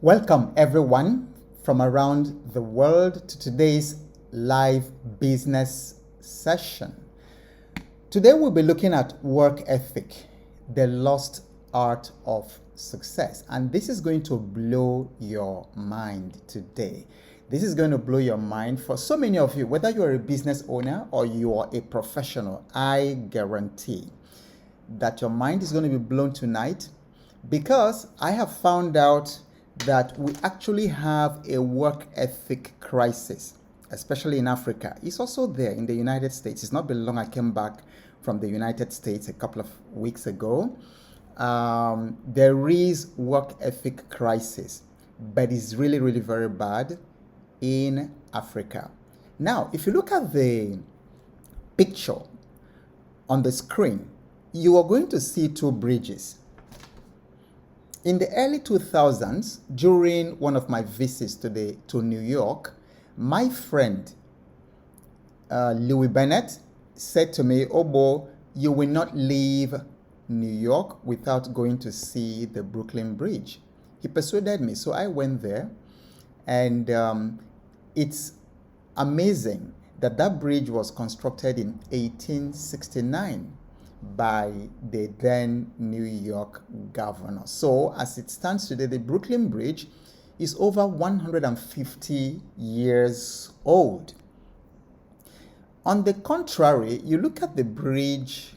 Welcome, everyone, from around the world to today's live business session. Today, we'll be looking at work ethic, the lost art of success. And this is going to blow your mind today. This is going to blow your mind for so many of you, whether you're a business owner or you are a professional. I guarantee that your mind is going to be blown tonight because I have found out that we actually have a work ethic crisis, especially in Africa. It's also there in the United States. It's not been long I came back from the United States a couple of weeks ago. There is work ethic crisis, but it's really, really very bad in Africa. Now, if you look at the picture on the screen, you are going to see two bridges. In the early 2000s, during one of my visits to New York, my friend Louis Bennett said to me, Ogbo, you will not leave New York without going to see the Brooklyn Bridge. He persuaded me, so I went there, and it's amazing that that bridge was constructed in 1869 by the then New York governor. So as it stands today, the Brooklyn Bridge is over 150 years old. On the contrary, you look at the bridge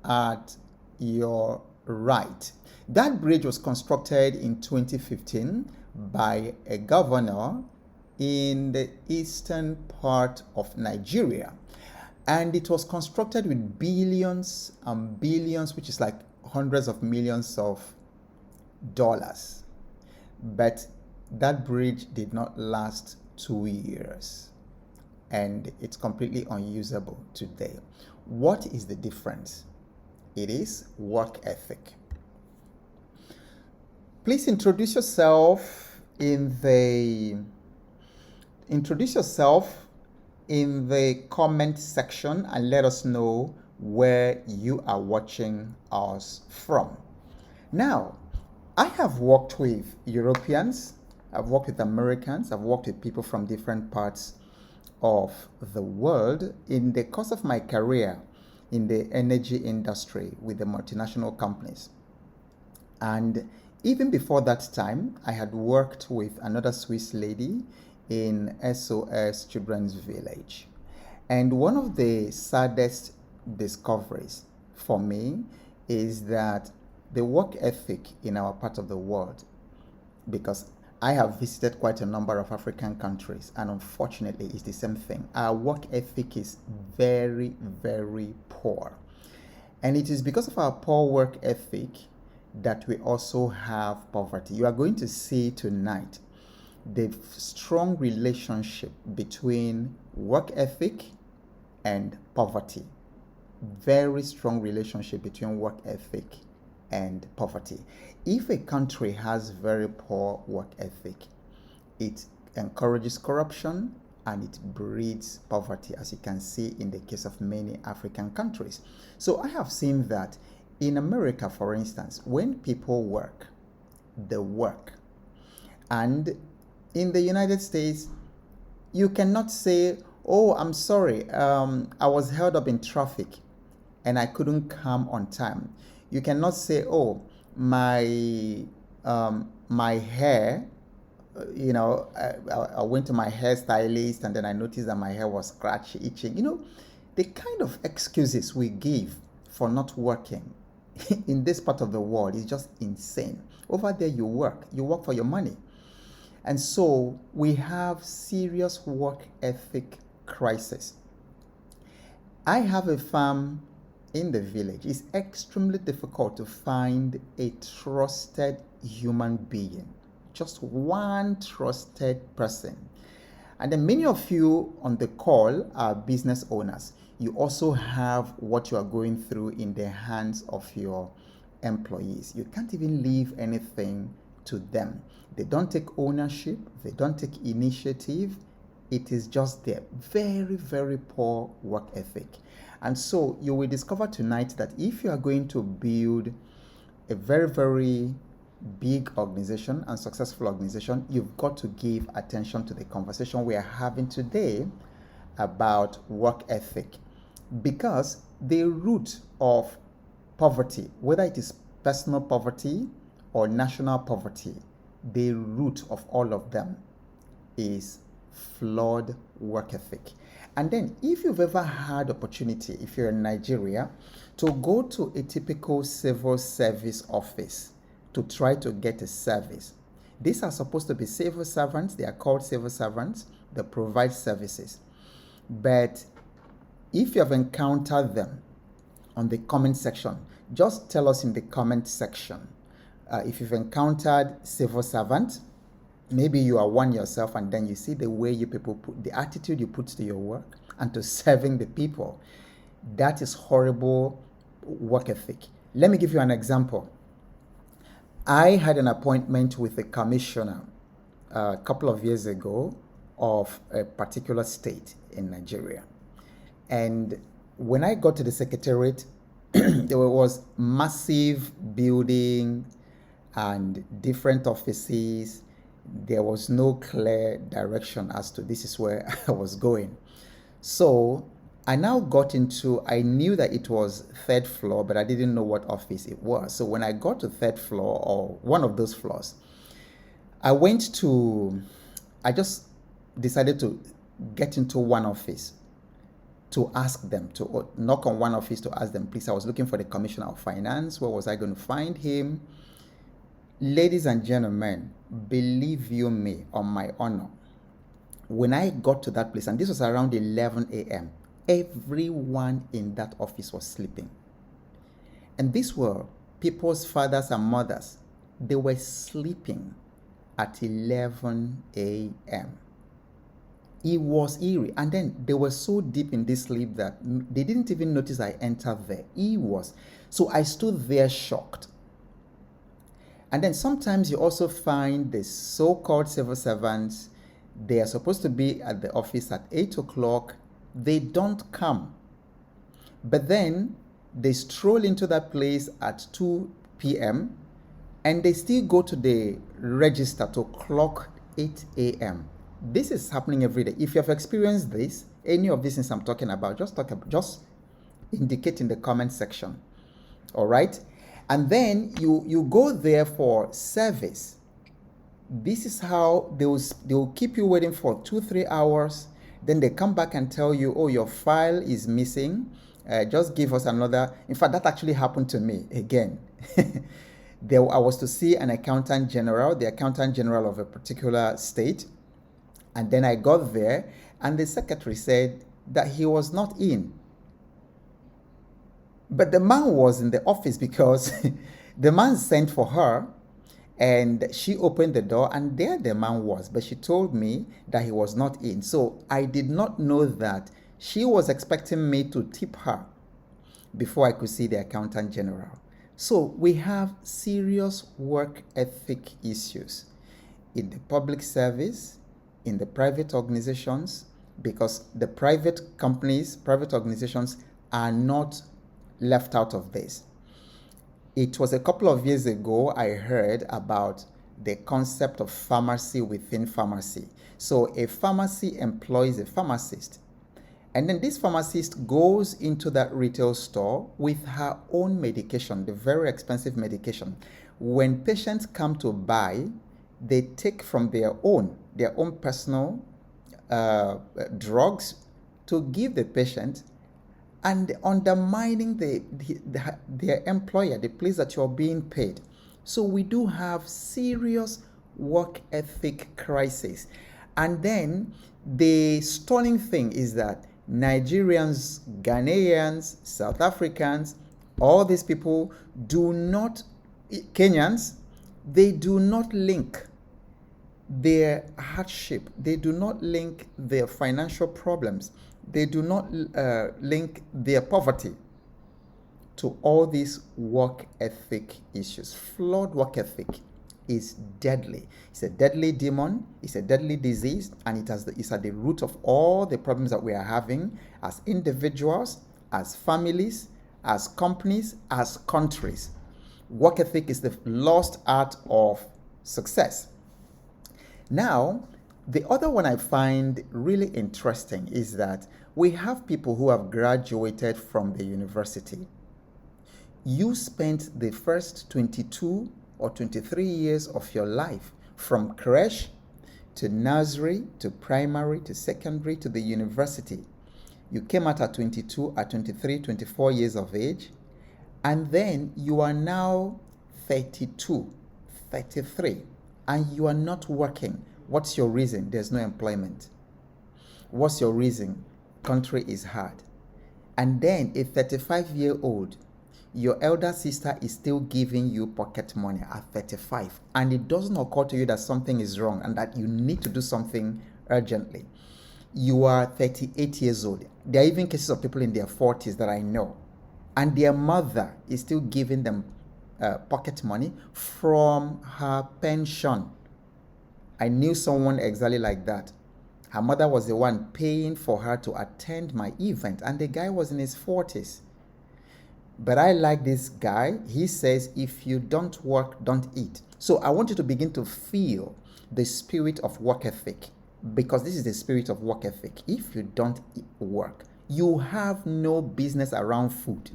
at your right. That bridge was constructed in 2015 by a governor in the eastern part of Nigeria. And it was constructed with billions and billions, which is like hundreds of millions of dollars. But that bridge did not last 2 years. And it's completely unusable today. What is the difference? It is work ethic. Please introduce yourself in the comment section and let us know where you are watching us from. Now, I have worked with Europeans, I've worked with Americans, I've worked with people from different parts of the world in the course of my career in the energy industry with the multinational companies. And even before that time, I had worked with another Swiss lady in SOS Children's Village. And one of the saddest discoveries for me is that the work ethic in our part of the world, because I have visited quite a number of African countries, and unfortunately it's the same thing. Our work ethic is very, very poor. And it is because of our poor work ethic that we also have poverty. You are going to see tonight the strong relationship between work ethic and poverty. Very strong relationship between work ethic and poverty. If a country has very poor work ethic, it encourages corruption and it breeds poverty, as you can see in the case of many African countries. So I have seen that in America, for instance, when people work, they work. And in the United States, you cannot say, oh, I'm sorry, I was held up in traffic and I couldn't come on time. You cannot say, oh, my hair, I went to my hairstylist and then I noticed that my hair was scratchy, itching. The kind of excuses we give for not working in this part of the world is just insane. Over there, you work for your money. And so we have serious work ethic crisis. I have a farm in the village. It's extremely difficult to find a trusted human being, just one trusted person. And then many of you on the call are business owners. You also have what you are going through in the hands of your employees. You can't even leave anything to them. They don't take ownership. They don't take initiative. It is just their very, very poor work ethic. And so you will discover tonight that if you are going to build a very, very big organization and successful organization, you've got to give attention to the conversation we are having today about work ethic, because the root of poverty, whether it is personal poverty or national poverty, the root of all of them is flawed work ethic. And then if you've ever had opportunity, if you're in Nigeria, to go to a typical civil service office to try to get a service, these are supposed to be civil servants. They are called civil servants. They provide services. But if you have encountered them on the comment section, just tell us in the comment section. If you've encountered civil servant, maybe you are one yourself, and then you see the way you people put, the attitude you put to your work and to serving the people. That is horrible work ethic. Let me give you an example. I had an appointment with a commissioner a couple of years ago of a particular state in Nigeria. And when I got to the secretariat, there was massive building and different offices. There was no clear direction as to this is where I was going. So I now got into, I knew that it was third floor, but I didn't know what office it was. So when I got to third floor, or one of those floors, I just decided to get into one office to ask them, to knock on one office to ask them, please, I was looking for the Commissioner of Finance. Where was I going to find him? Ladies and gentlemen, believe you me, on my honor, when I got to that place, and this was around 11 a.m., everyone in that office was sleeping. And these were people's fathers and mothers. They were sleeping at 11 a.m. It was eerie. And then they were so deep in this sleep that they didn't even notice I entered there. So I stood there shocked. And then sometimes you also find the so-called civil servants. They are supposed to be at the office at 8 o'clock. They don't come. But then they stroll into that place at 2 p.m. and they still go to the register to clock 8 a.m. This is happening every day. If you have experienced this, any of these things I'm talking about, just indicate in the comment section. All right? And then you go there for service. This is how they will keep you waiting for 2-3 hours. Then they come back and tell you, oh, your file is missing. Just give us another. In fact, that actually happened to me again. I was to see an accountant general, the accountant general of a particular state. And then I got there and the secretary said that he was not in. But the man was in the office because the man sent for her and she opened the door and there the man was. But she told me that he was not in. So I did not know that she was expecting me to tip her before I could see the accountant general. So we have serious work ethic issues in the public service, in the private organizations, because the private companies, private organizations are not left out of this. It was a couple of years ago I heard about the concept of pharmacy within pharmacy. So a pharmacy employs a pharmacist, and then this pharmacist goes into that retail store with her own medication, the very expensive medication. When patients come to buy, they take from their own personal drugs to give the patient, and undermining their employer, the place that you're being paid. So we do have serious work ethic crisis. And then the stunning thing is that Nigerians, Ghanaians, South Africans, all these people Kenyans, they do not link their hardship, they do not link their financial problems, they do not link their poverty to all these work ethic issues. Flawed work ethic is deadly. It's a deadly demon, it's a deadly disease, and it's at the root of all the problems that we are having as individuals, as families, as companies, as countries. Work ethic is the lost art of success. Now, the other one I find really interesting is that we have people who have graduated from the university. You spent the first 22 or 23 years of your life from creche to nursery to primary to secondary to the university. You came out at 22, at 23, 24 years of age, and then you are now 32, 33, and you are not working. What's your reason? There's no employment. What's your reason? Country is hard. And then a 35-year-old, your elder sister is still giving you pocket money at 35, and it doesn't occur to you that something is wrong and that you need to do something urgently. You are 38 years old. There are even cases of people in their 40s that I know, and their mother is still giving them pocket money from her pension. I knew someone exactly like that. Her mother was the one paying for her to attend my event, and the guy was in his 40s. But I like this guy. He says, if you don't work, don't eat. So I want you to begin to feel the spirit of work ethic, because this is the spirit of work ethic. If you don't work, you have no business around food.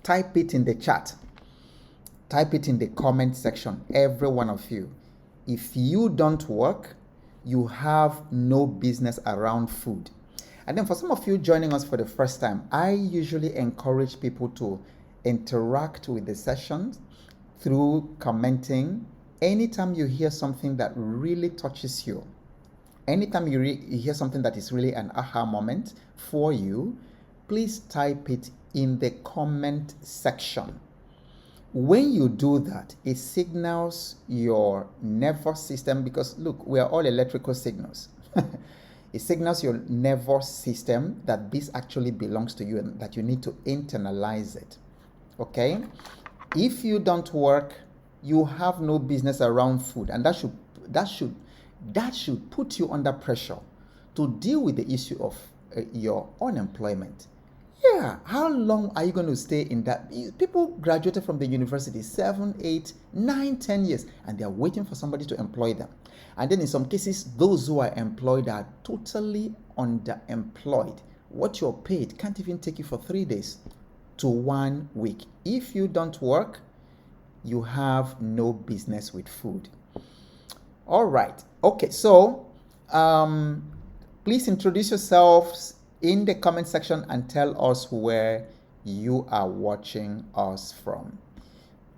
Type it in the chat. Type it in the comment section, every one of you. If you don't work, you have no business around food. And then for some of you joining us for the first time, I usually encourage people to interact with the sessions through commenting. Anytime you hear something that really touches you, anytime you hear something that is really an aha moment for you, please type it in the comment section. When you do that, it signals your nervous system, because look, we are all electrical signals. It signals your nervous system that this actually belongs to you and that you need to internalize it. Okay? If you don't work, you have no business around food, and that should put you under pressure to deal with the issue of your unemployment. Yeah, how long are you going to stay in that? People graduated from the university 7, 8, 9, 10 years, and they are waiting for somebody to employ them. And then in some cases, those who are employed are totally underemployed. What you're paid can't even take you for 3 days to 1 week. If you don't work, you have no business with food. All right. Okay, so please introduce yourselves in the comment section and tell us where you are watching us from.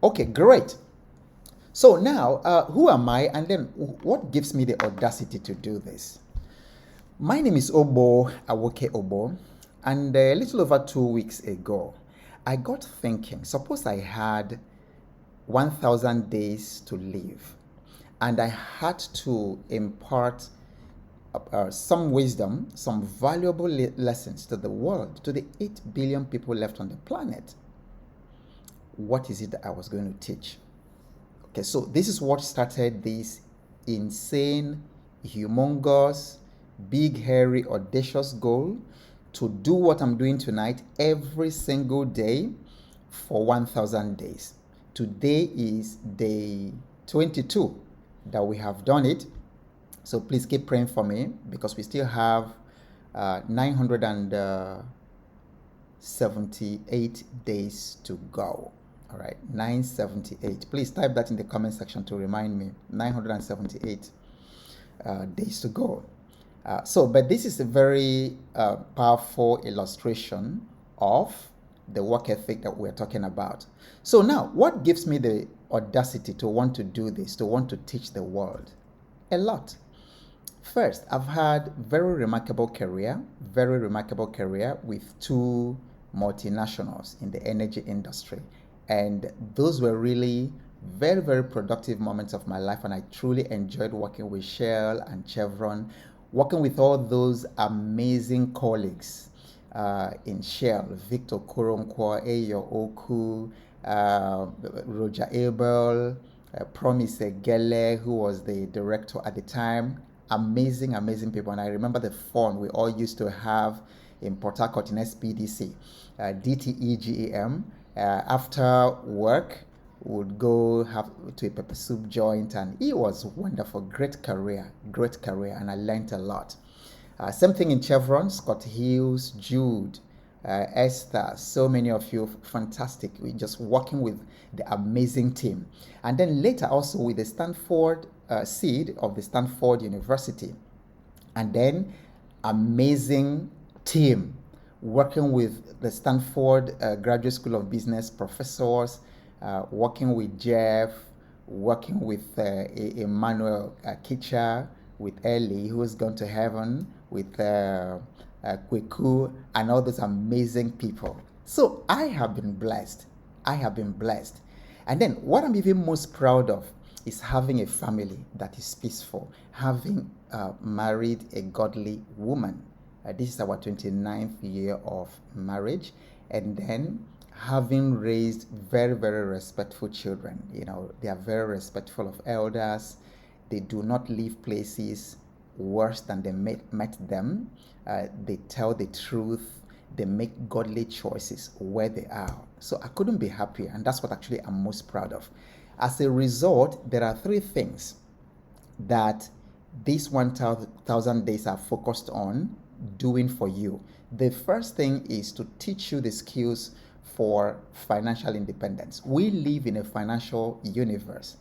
Okay, great. So now, who am I, and then what gives me the audacity to do this? My name is Ogbo, Awoke Ogbo, and a little over 2 weeks ago, I got thinking, suppose I had 1,000 days to live, and I had to impart some wisdom, some valuable lessons to the world, to the 8 billion people left on the planet. What is it that I was going to teach? Okay, so this is what started this insane, humongous, big, hairy, audacious goal to do what I'm doing tonight every single day for 1,000 days. Today is day 22 that we have done it. So please keep praying for me, because we still have 978 days to go. All right, 978. Please type that in the comment section to remind me. 978 days to go. But this is a very powerful illustration of the work ethic that we're talking about. So now, what gives me the audacity to want to do this, to want to teach the world? A lot. First, I've had very remarkable career with 2 multinationals in the energy industry. And those were really very, very productive moments of my life. And I truly enjoyed working with Shell and Chevron, working with all those amazing colleagues in Shell, Victor Koronkwo, Eyo Oku, Roger Abel, Promise Gele, who was the director at the time. Amazing, amazing people. And I remember the fun we all used to have in Port Harcourt in SPDC, DTEGEM. After work, would go have to a pepper soup joint, and it was wonderful. Great career, and I learned a lot. Same thing in Chevron, Scott Hughes, Jude, Esther, so many of you, fantastic. We just working with the amazing team. And then later also with the Stanford seed of the Stanford University. And then amazing team working with the Stanford Graduate School of Business professors, working with Jeff, working with Emmanuel Kitcher, with Ellie, who has gone to heaven, with Kweku, and all those amazing people. So I have been blessed. And then what I'm even most proud of is having a family that is peaceful, having married a godly woman. This is our 29th year of marriage, and then having raised very, very respectful children. They are very respectful of elders. They do not leave places worse than they met them. They tell the truth. They make godly choices where they are. So I couldn't be happier, and that's what actually I'm most proud of. As a result, there are 3 things that these 1,000 days are focused on doing for you. The first thing is to teach you the skills for financial independence. We live in a financial universe.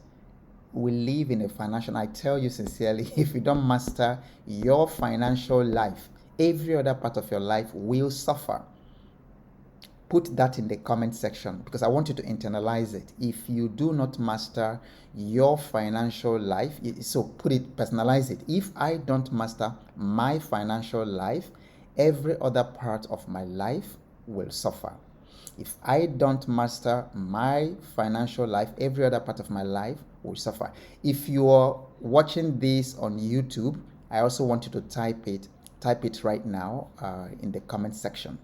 I tell you sincerely, if you don't master your financial life, every other part of your life will suffer. Put that in the comment section, because I want you to internalize it. If you do not master your financial life, so personalize it. If I don't master my financial life, every other part of my life will suffer. If I don't master my financial life, every other part of my life will suffer. If you are watching this on YouTube, I also want you to type it right now in the comment section.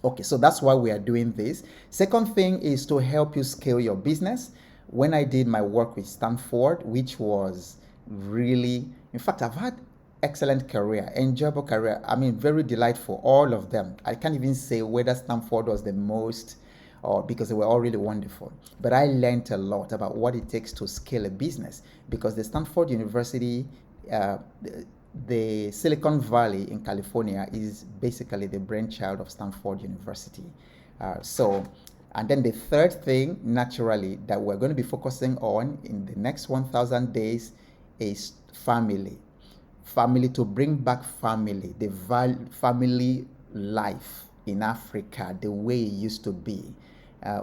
Okay, so that's why we are doing this. Second thing is to help you scale your business. When I did my work with Stanford, which was really, in fact, I've had excellent career, enjoyable career. I mean, very delightful, all of them. I can't even say whether Stanford was the most, or because they were all really wonderful. But I learned a lot about what it takes to scale a business, because the Stanford University, the Silicon Valley in California, is basically the brainchild of Stanford University. And then the third thing, naturally, that we're going to be focusing on in the next 1,000 days is family. Family, to bring back family, the family life in Africa, the way it used to be.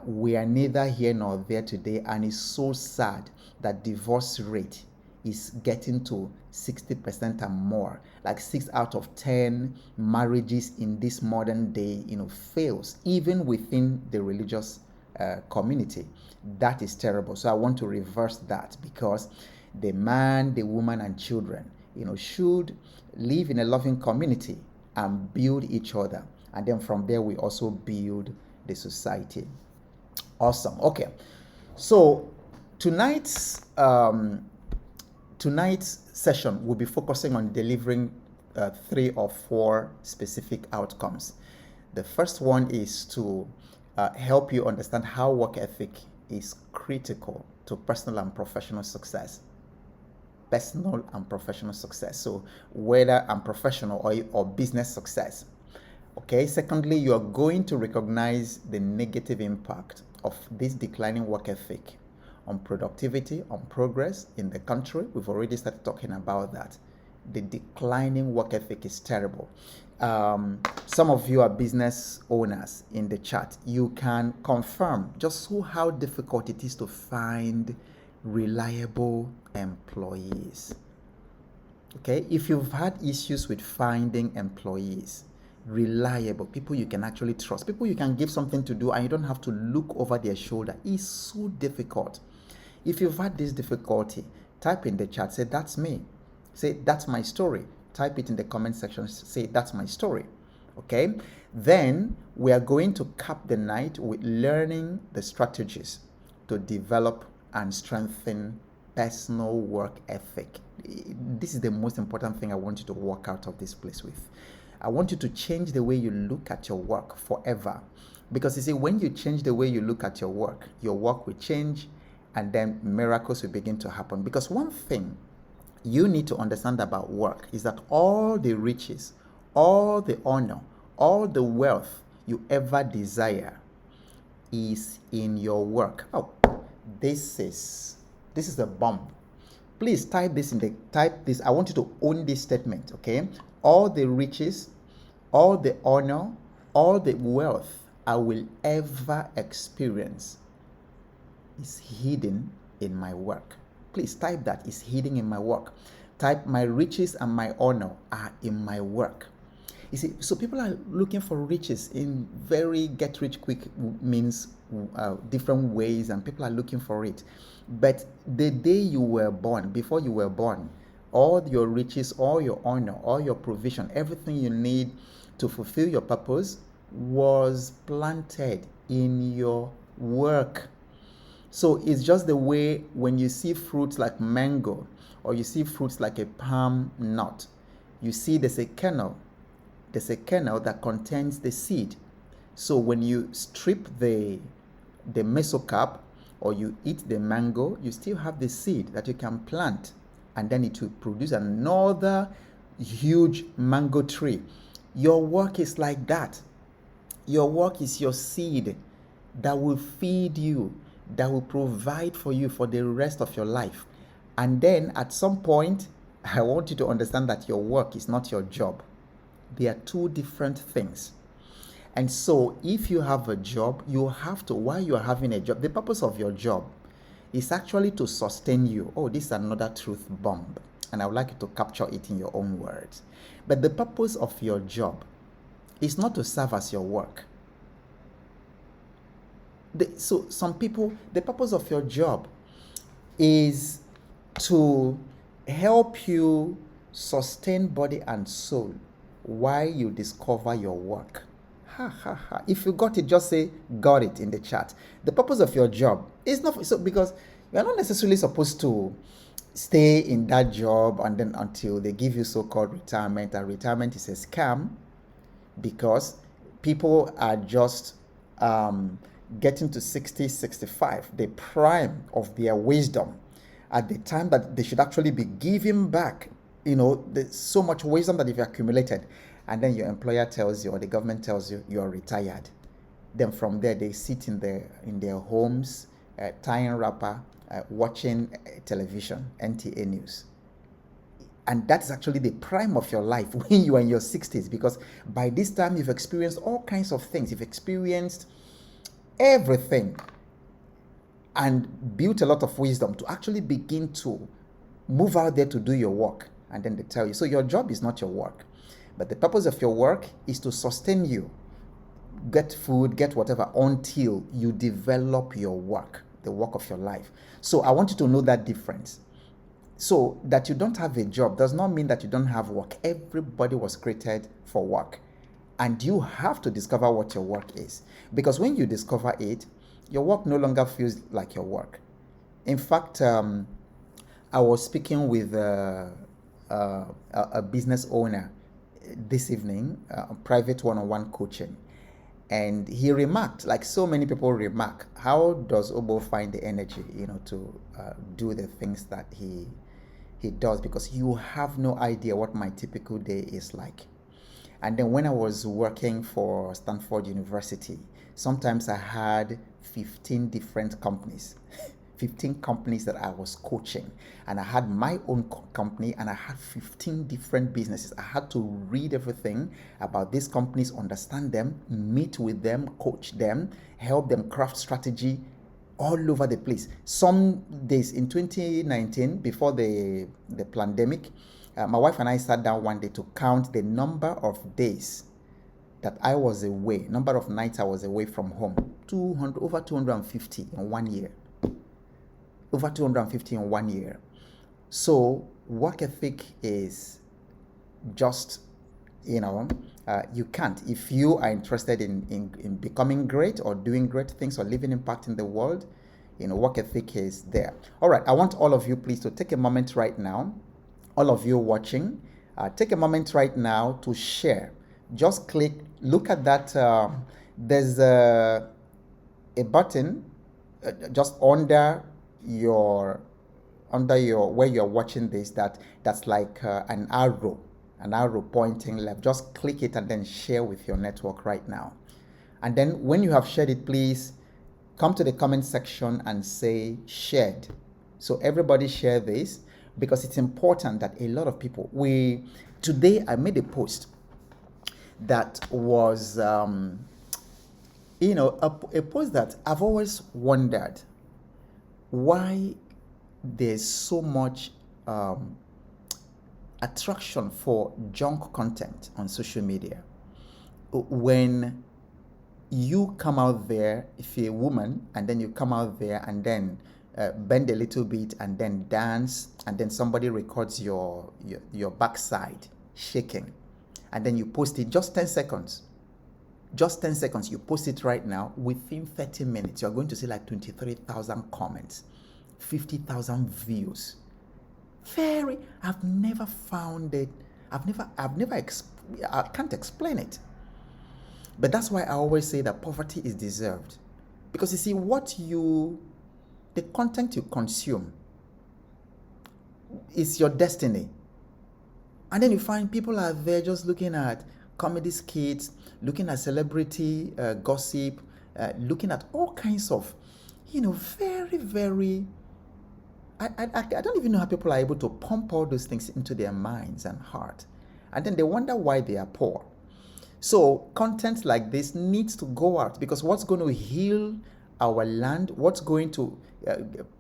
We are neither here nor there today, and it's so sad that divorce rate is getting to 60% and more. Like 6 out of 10 marriages in this modern day, fails, even within the religious community. That is terrible. So I want to reverse that, because the man, the woman, and children, should live in a loving community and build each other. And then from there, we also build the society. Awesome. Okay. So tonight's session will be focusing on delivering 3 or 4 specific outcomes. The first one is to help you understand how work ethic is critical to personal and professional success. So whether I'm professional or business success. Okay. Secondly, you are going to recognize the negative impact of this declining work ethic on productivity, on progress in the country. We've already started talking about that. The declining work ethic is terrible. Some of you are business owners in the chat. You can confirm just how difficult it is to find reliable employees. Okay, if you've had issues with finding employees, reliable people you can actually trust, people you can give something to do and you don't have to look over their shoulder, is so difficult. If you've had this difficulty, type in the chat, say that's me, say that's my story. Type it in the comment section, say that's my story. Okay, then we are going to cap the night with learning the strategies to develop and strengthen personal work ethic. This is the most important thing I want you to walk out of this place with. I want you to change the way you look at your work forever. Because you see, when you change the way you look at your work will change, and then miracles will begin to happen. Because one thing you need to understand about work is that all the riches, all the honor, all the wealth you ever desire is in your work. Oh, this is a bomb. Please type this. I want you to own this statement, okay? All the riches, all the honor, all the wealth I will ever experience is hidden in my work. Please type that. Is hidden in my work. Type my riches and my honor are in my work. You see, so people are looking for riches in very get rich quick means different ways, and people are looking for it. But the day you were born, before you were born, all your riches, all your honor, all your provision, everything you need to fulfill your purpose was planted in your work. So it's just the way when you see fruits like mango or you see fruits like a palm nut, you see there's a kernel that contains the seed. So when you strip the mesocap or you eat the mango, you still have the seed that you can plant, and then it will produce another huge mango tree. Your work is like that. Your work is your seed that will feed you, that will provide for you for the rest of your life. And then at some point, I want you to understand that your work is not your job. They are two different things. And so if you have a job, you have to, while you are having a job, the purpose of your job is actually to sustain you. Oh, this is another truth bomb. And I would like you to capture it in your own words. But the purpose of your job is not to serve as your work. So some people, the purpose of your job is to help you sustain body and soul while you discover your work. Ha ha ha. If you got it, just say got it in the chat. The purpose of your job is not so, because you're not necessarily supposed to stay in that job and then until they give you so-called retirement. And retirement is a scam, because people are just getting to 60, 65, the prime of their wisdom, at the time that they should actually be giving back. You know, there's so much wisdom that you've accumulated, and then your employer tells you, or the government tells you, you're retired. Then from there, they sit in their homes, tying wrapper, watching television, NTA news. And that's actually the prime of your life when you are in your 60s, because by this time you've experienced all kinds of things. You've experienced everything and built a lot of wisdom to actually begin to move out there to do your work. And then they tell you, so your job is not your work, but the purpose of your work is to sustain you, get food, get whatever, until you develop your work, the work of your life. So I want you to know that difference. So that you don't have a job does not mean that you don't have work. Everybody was created for work, and you have to discover what your work is, because when you discover it, your work no longer feels like your work. In fact, I was speaking with a business owner this evening, private one-on-one coaching, and he remarked, like so many people remark, how does Ogbo find the energy, to do the things that he does, because you have no idea what my typical day is like. And then when I was working for Stanford University, sometimes I had 15 different companies, 15 companies that I was coaching. And I had my own company, and I had 15 different businesses. I had to read everything about these companies, understand them, meet with them, coach them, help them craft strategy all over the place. Some days in 2019, before the pandemic, my wife and I sat down one day to count the number of days that I was away, number of nights I was away from home. Over 250 in 1 year. Over 250 in 1 year. So work ethic is just, you can't. If you are interested in becoming great or doing great things or leaving impact in the world, work ethic is there. All right, I want all of you please to take a moment right now, all of you watching, take a moment right now to share. Just click, look at that, there's a button just under your under your where you're watching this, that's like an arrow pointing left. Just click it and then share with your network right now. And then when you have shared it, please come to the comment section and say shared. So everybody share this, because it's important that a lot of people, today I made a post that was a post that I've always wondered why there's so much attraction for junk content on social media. When you come out there, if you're a woman, and then you come out there and then bend a little bit and then dance, and then somebody records your backside shaking, and then you post it, just 10 seconds. Just 10 seconds, you post it right now. Within 30 minutes, you're going to see like 23,000 comments, 50,000 views. I've never found it. I can't explain it. But that's why I always say that poverty is deserved. Because you see, the content you consume is your destiny. And then you find people are there just looking at comedy skits, looking at celebrity gossip, looking at all kinds of, very, very, I don't even know how people are able to pump all those things into their minds and heart. And then they wonder why they are poor. So content like this needs to go out, because what's going to heal our land, what's going to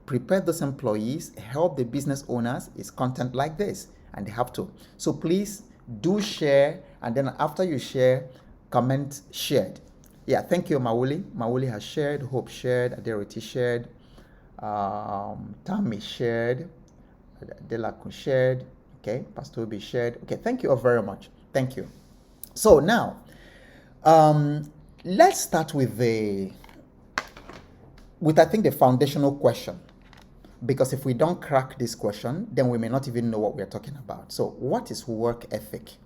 prepare those employees, help the business owners, is content like this. And they have to. So please do share, and then after you share, comment shared. Yeah, thank you, Mawuli. Mawuli has shared, Hope shared, Aderoti shared, Tammy shared, Delacun shared, okay, Pastor Obi shared. Okay, thank you all very much. Thank you. So now, let's start with I think the foundational question. Because if we don't crack this question, then we may not even know what we're talking about. So what is work ethic?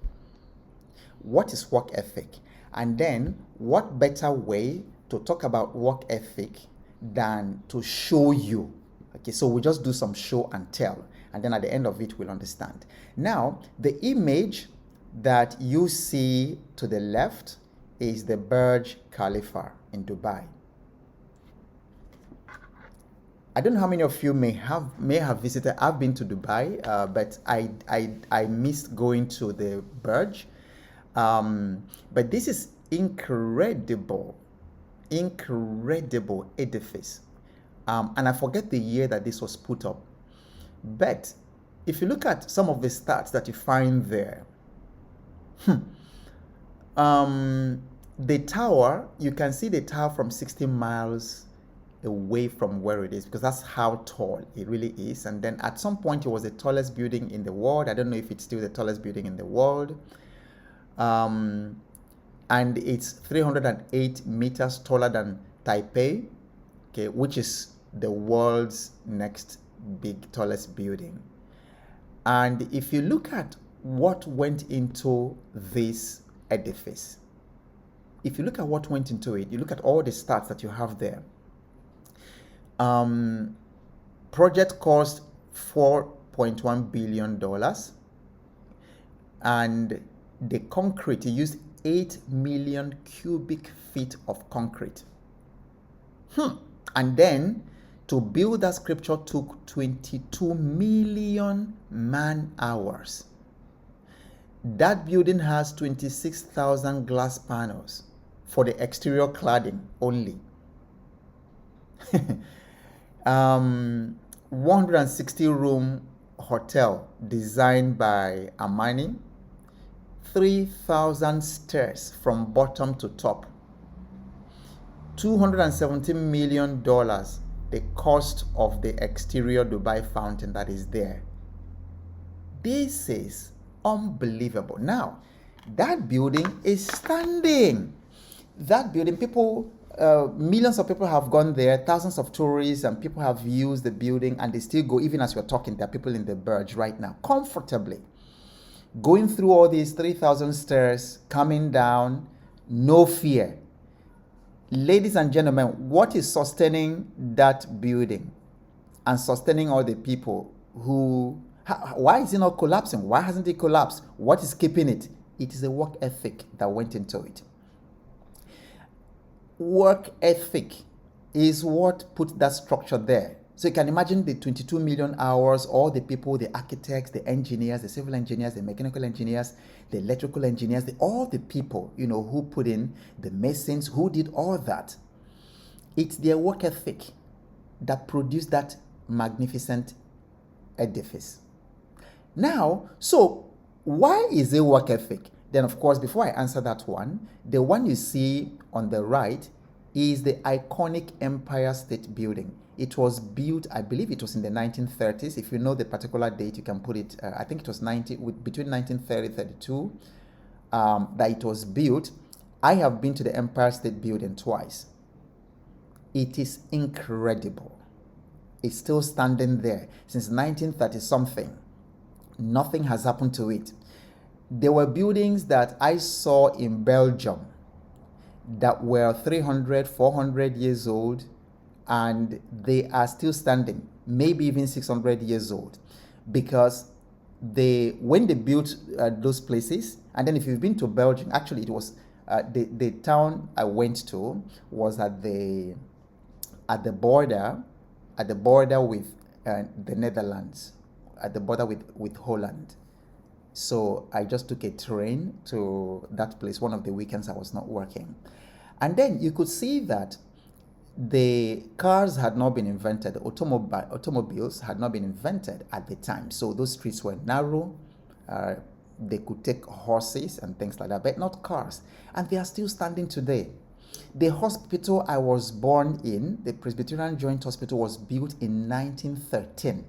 What is work ethic? And then what better way to talk about work ethic than to show you? Okay, so we'll just do some show and tell. And then at the end of it, we'll understand. Now, the image that you see to the left is the Burj Khalifa in Dubai. I don't know how many of you may have visited. I've been to Dubai, but I missed going to the Burj. But this is incredible edifice. And I forget the year that this was put up. But if you look at some of the stats that you find there, the tower, you can see the tower from 60 miles away from where it is, because that's how tall it really is. And then at some point it was the tallest building in the world. I don't know if it's still the tallest building in the world. And it's 308 meters taller than Taipei, okay, which is the world's next tallest building. And if you look at what went into this edifice, if you look at what went into it, you look at all the stats that you have there. Project cost $4.1 billion, and the concrete, you used 8 million cubic feet of concrete. And then to build that scripture took 22 million man hours. That building has 26,000 glass panels for the exterior cladding only. 160 room hotel designed by Armani, 3,000 stairs from bottom to top, $270 million the cost of the exterior Dubai fountain that is there. This is unbelievable. Now, that building is standing. That building, people, millions of people have gone there, thousands of tourists, and people have used the building, and they still go. Even as we're talking, there are people in the Burj right now, comfortably going through all these 3,000 stairs, coming down, no fear. Ladies and gentlemen, what is sustaining that building? and sustaining all the people who, why is it not collapsing? Why hasn't it collapsed? What is keeping it? It is a work ethic that went into it. Work ethic is what put that structure there. So you can imagine the 22 million hours, all the people, the architects, the engineers, the civil engineers, the mechanical engineers, the electrical engineers, all the people, who put in the masons, who did all that. It's their work ethic that produced that magnificent edifice. Now, so why is it work ethic? Then, of course, before I answer that one, the one you see on the right is the iconic Empire State Building. It was built, I believe it was in the 1930s. If you know the particular date, you can put it, I think it was between 1930 and 32 that it was built. I have been to the Empire State Building twice. It is incredible. It's still standing there since 1930 something. Nothing has happened to it. There were buildings that I saw in Belgium that were 300, 400 years old, and they are still standing, maybe even 600 years old, because when they built those places, and then if you've been to Belgium, actually it was the town I went to was at the border with the Netherlands, at the border with Holland. So I just took a train to that place one of the weekends I was not working. And then you could see that the cars had not been invented, automobiles had not been invented at the time. So those streets were narrow. They could take horses and things like that, but not cars. And they are still standing today. The hospital I was born in, the Presbyterian Joint Hospital, was built in 1913.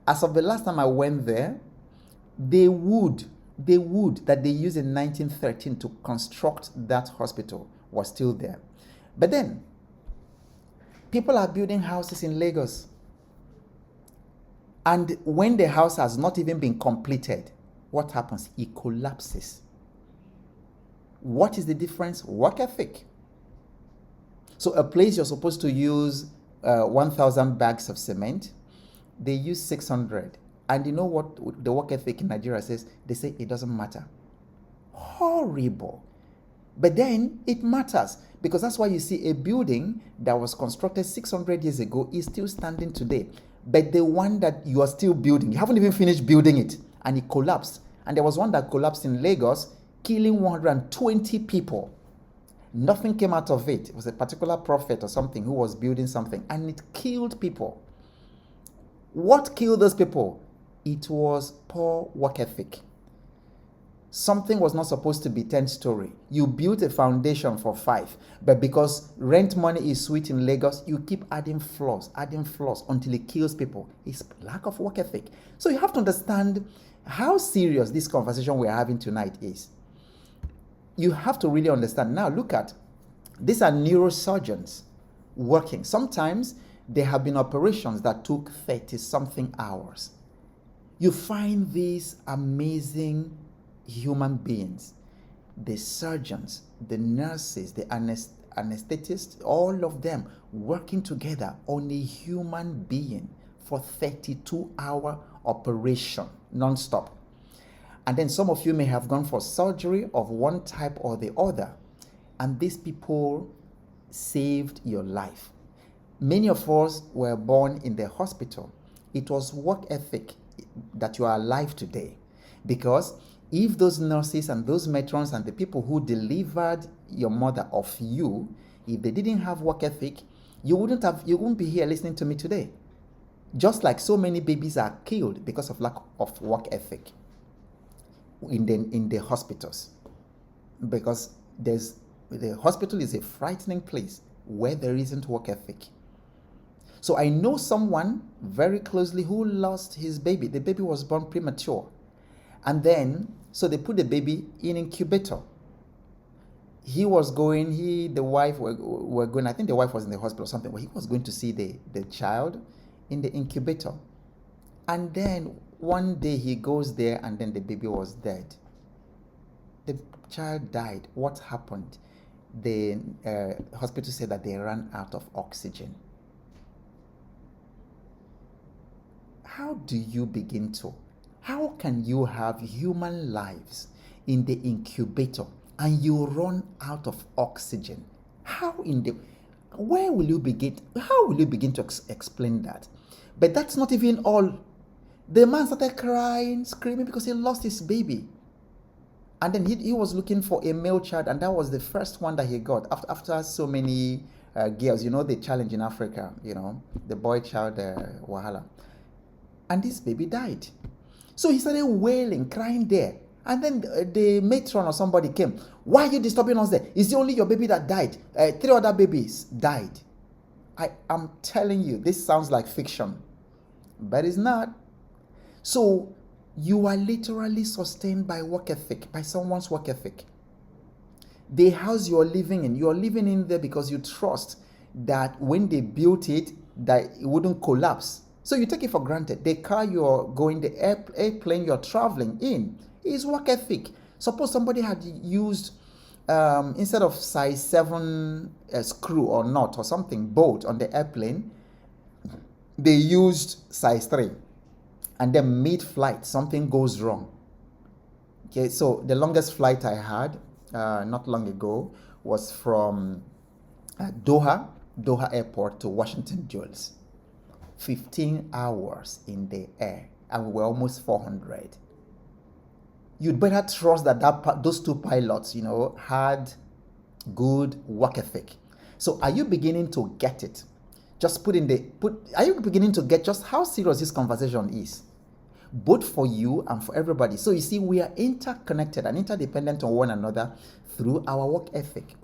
As of the last time I went there, the wood that they used in 1913 to construct that hospital was still there. But then, people are building houses in Lagos. And when the house has not even been completed, what happens? It collapses. What is the difference? Work ethic. So a place you're supposed to use 1,000 bags of cement, they use 600. And you know what the work ethic in Nigeria says? They say it doesn't matter. Horrible. But then it matters, because that's why you see a building that was constructed 600 years ago is still standing today. But the one that you are still building, you haven't even finished building it, and it collapsed. And there was one that collapsed in Lagos, killing 120 people. Nothing came out of it. It was a particular prophet or something who was building something, and it killed people. What killed those people? It was poor work ethic. Something was not supposed to be 10-story. You built a foundation for 5, but because rent money is sweet in Lagos, you keep adding floors until it kills people. It's lack of work ethic. So you have to understand how serious this conversation we're having tonight is. You have to really understand. Now look at, these are neurosurgeons working. Sometimes there have been operations that took 30-something hours. You find these amazing human beings, the surgeons, the nurses, the anesthetists, all of them working together on a human being for 32-hour operation, non-stop. And then some of you may have gone for surgery of one type or the other, and these people saved your life. Many of us were born in the hospital. It was work ethic that you are alive today, because if those nurses and those matrons and the people who delivered your mother of you, if they didn't have work ethic, you wouldn't be here listening to me today. Just like so many babies are killed because of lack of work ethic in the hospitals, because the hospital is a frightening place where there isn't work ethic. So I know someone very closely who lost his baby. The baby was born premature. And then, so they put the baby in incubator. The wife were going, I think the wife was in the hospital or something, where he was going to see the child in the incubator. And then one day he goes there and then the baby was dead. The child died. What happened? The hospital said that they ran out of oxygen. how do you begin to? How can you have human lives in the incubator and you run out of oxygen? Where will you begin? How will you begin to explain that? But that's not even all. The man started crying, screaming because he lost his baby. And then he was looking for a male child, and that was the first one that he got after so many girls. You know, the challenge in Africa, you know, the boy child wahala. And this baby died. So he started wailing, crying there. And then the matron or somebody came. Why are you disturbing us there? It's only your baby that died. 3 other babies died. I am telling you, this sounds like fiction, but it's not. So you are literally sustained by work ethic, by someone's work ethic. The house you're living in there because you trust that when they built it, that it wouldn't collapse. So you take it for granted. The car you're going, the airplane you're traveling in is work ethic. Suppose somebody had used, instead of size 7 screw or nut or something, bolt on the airplane, they used size 3. And then mid-flight, something goes wrong. Okay, so the longest flight I had not long ago was from Doha Airport to Washington, Dulles. 15 hours in the air, and we were almost 400. You'd better trust that those 2 pilots, had good work ethic. So are you beginning to get it? Are you beginning to get just how serious this conversation is? Both for you and for everybody. So you see, we are interconnected and interdependent on one another through our work ethic.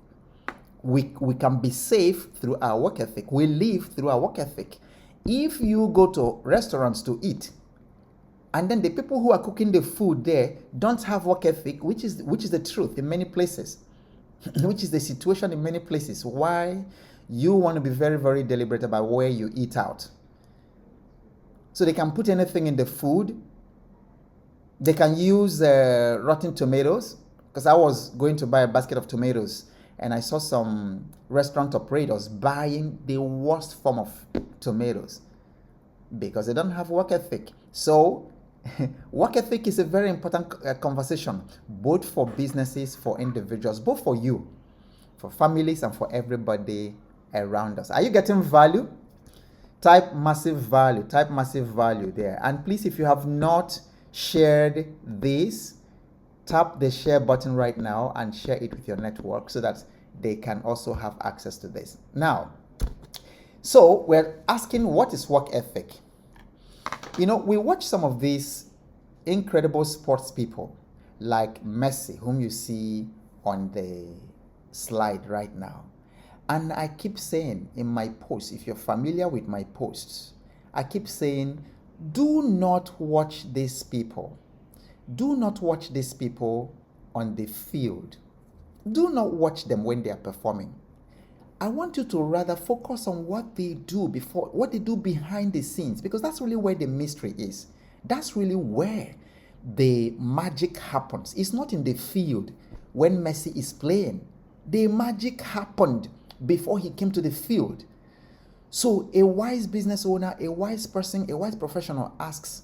We can be safe through our work ethic. We live through our work ethic. If you go to restaurants to eat, and then the people who are cooking the food there don't have work ethic, which is the truth in many places, which is the situation in many places, why you want to be very, very deliberate about where you eat out. So they can put anything in the food. They can use rotten tomatoes, because I was going to buy a basket of tomatoes and I saw some restaurant operators buying the worst form of tomatoes because they don't have work ethic. So work ethic is a very important conversation, both for businesses, for individuals, both for you, for families, and for everybody around us. Are you getting value? Type massive value there. And please, if you have not shared this, tap the share button right now and share it with your network so that they can also have access to this. Now, so we're asking, what is work ethic? We watch some of these incredible sports people like Messi, whom you see on the slide right now. And I keep saying in my posts, if you're familiar with my posts, I keep saying, do not watch these people. Do not watch these people on the field. Do not watch them when they are performing. I want you to rather focus on what they do behind the scenes, because that's really where the mystery is. That's really where the magic happens. It's not in the field when Messi is playing. The magic happened before he came to the field. So a wise business owner, a wise person, a wise professional asks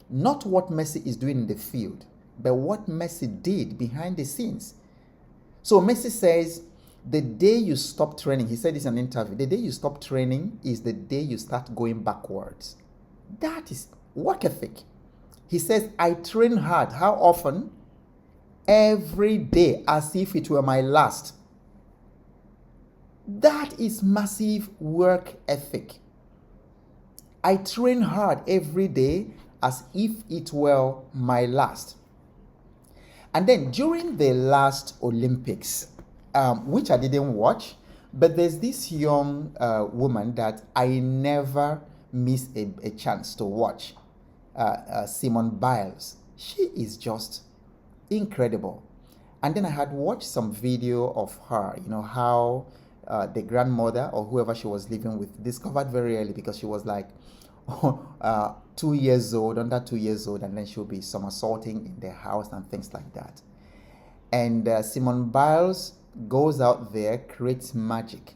not what Messi is doing in the field, but what Messi did behind the scenes. So Messi says, the day you stop training, he said this in an interview, the day you stop training is the day you start going backwards. That is work ethic. He says, I train hard. How often? Every day, as if it were my last. That is massive work ethic. I train hard every day as if it were my last. And then during the last Olympics, which I didn't watch, but there's this young woman that I never miss a chance to watch, Simone Biles. She is just incredible. And then I had watched some video of her, how the grandmother or whoever she was living with discovered very early, because she was like 2 years old, under 2 years old, and then she'll be somersaulting in their house and things like that. And Simone Biles goes out there, creates magic,